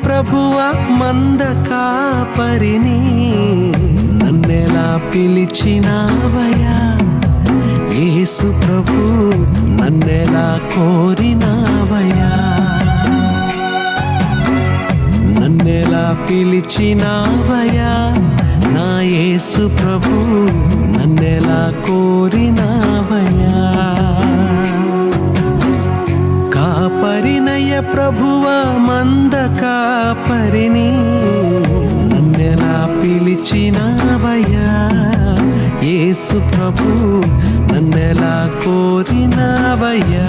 ప్రభువ మంద కాపరిని నన్నెలా పిలిచినావయ్యా యేసు ప్రభు నన్నెలా కోరినావయ్యా నన్నెలా పిలిచినావయ్యా నా యేసు ప్రభు నన్నెలా కోరినావయ్యా కాపరినయ్య ప్రభువ మంద కాపరిని నన్నెలా పిలిచినావయ్యా యేసు ప్రభు నన్నెలా కోరినావయ్యా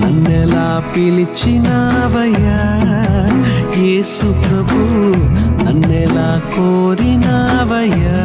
నన్నెలా పిలిచినావయ్యా యేసు ప్రభు నన్నెలా కోరినావయ్యా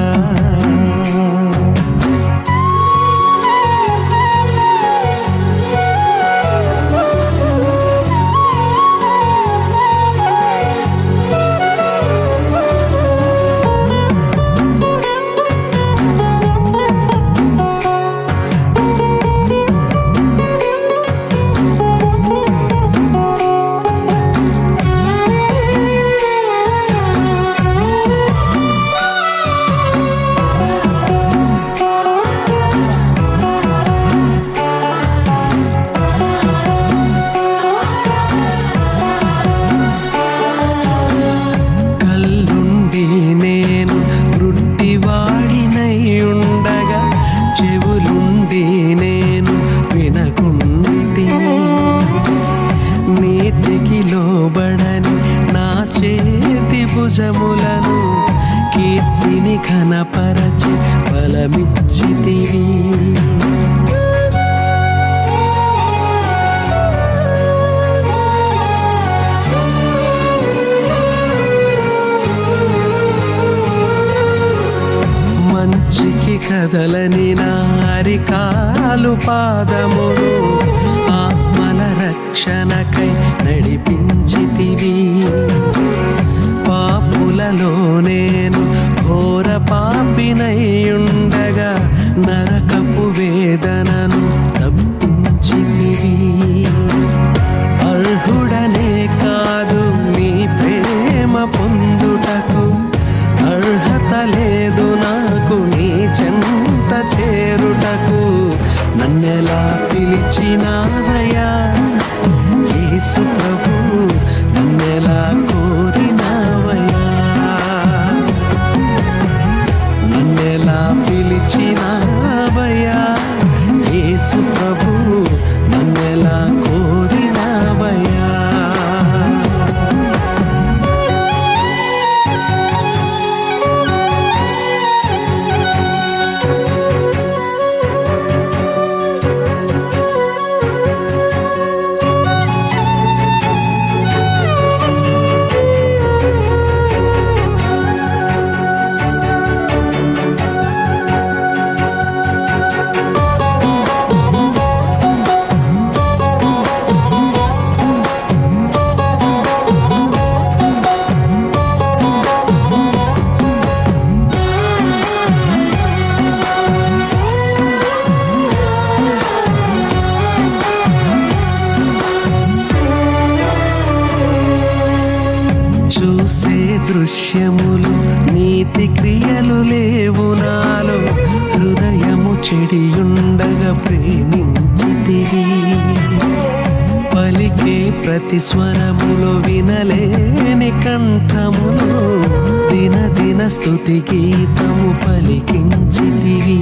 లోబడని నా చేతి భుజములను కీర్తిని ఘనపరచి బలమిచ్చితివి మంచికి కదలని నా అరికాలు పాదములు రక్షణకై నడిపించితివి పాపులలో నేను ఘోర పాపినైయుండగా నరకపు వేదనను తప్పించితివి అర్హుడనే కాదు నీ ప్రేమ పొందుటకు అర్హత లేదు నాకు నీ చెంత చేరుటకు నన్నెలా పిలిచినావయ్యా యేసు ప్రభు నన్నెలా కోరినావయ్యా నన్నెలా పిలిచినావయ్యా యేసు ప్రభు నన్నెలా కోరినావయ్యా దృశ్యములు నీతి క్రియలు లేవు నాలో హృదయము చెడియుండగా ప్రేమించితివి పలికే ప్రతి స్వరములో వినలేని కంఠములో దినదిన స్తుతి గీతము పలికించితివి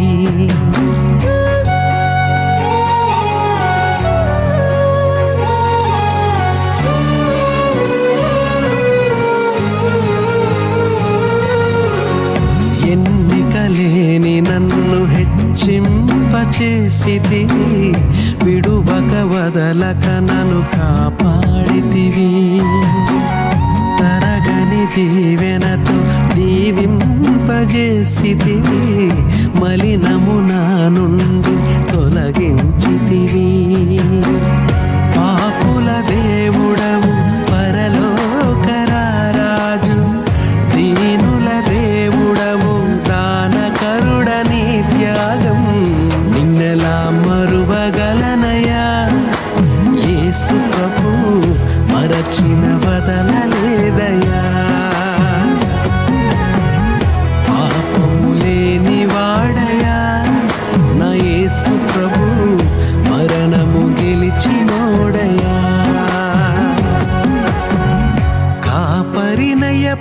ఎన్నికలేని నన్ను హెచ్చింపచేసితివి విడువక వదలక నన్ను కాపాడితివి తరగని దీవెనతో దీవింపజేసితివి మలినము నా నుండి తొలగించితివి పాపుల దేవుడవు పరలోక రాజు దీనుల దేవుడవు దానకరుడని త్యాగం నిన్నెలా మరువగలనయా యేసు ప్రభు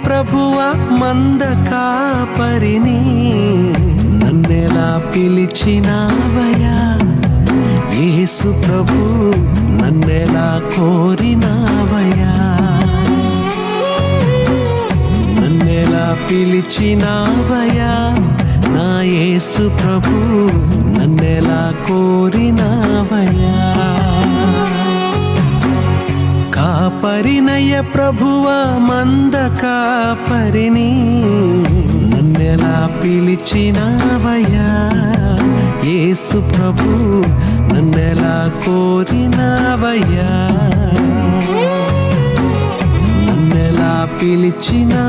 ప్రభువ మంద కాపరిని నన్నెలా పిలిచినావయ్యా యేసు ప్రభు నన్నెలా కోరినావయ్యా నన్నెలా పిలిచినావయ్యా నా యేసు ప్రభు నన్నెలా కోరినావయ్యా కాపరినయ్య ప్రభువ మంద కాపరిని నన్నెలా పిలిచినావయ్యా యేసు ప్రభు నన్నెలా కోరినావయ్యా నన్నెలా పిలిచినా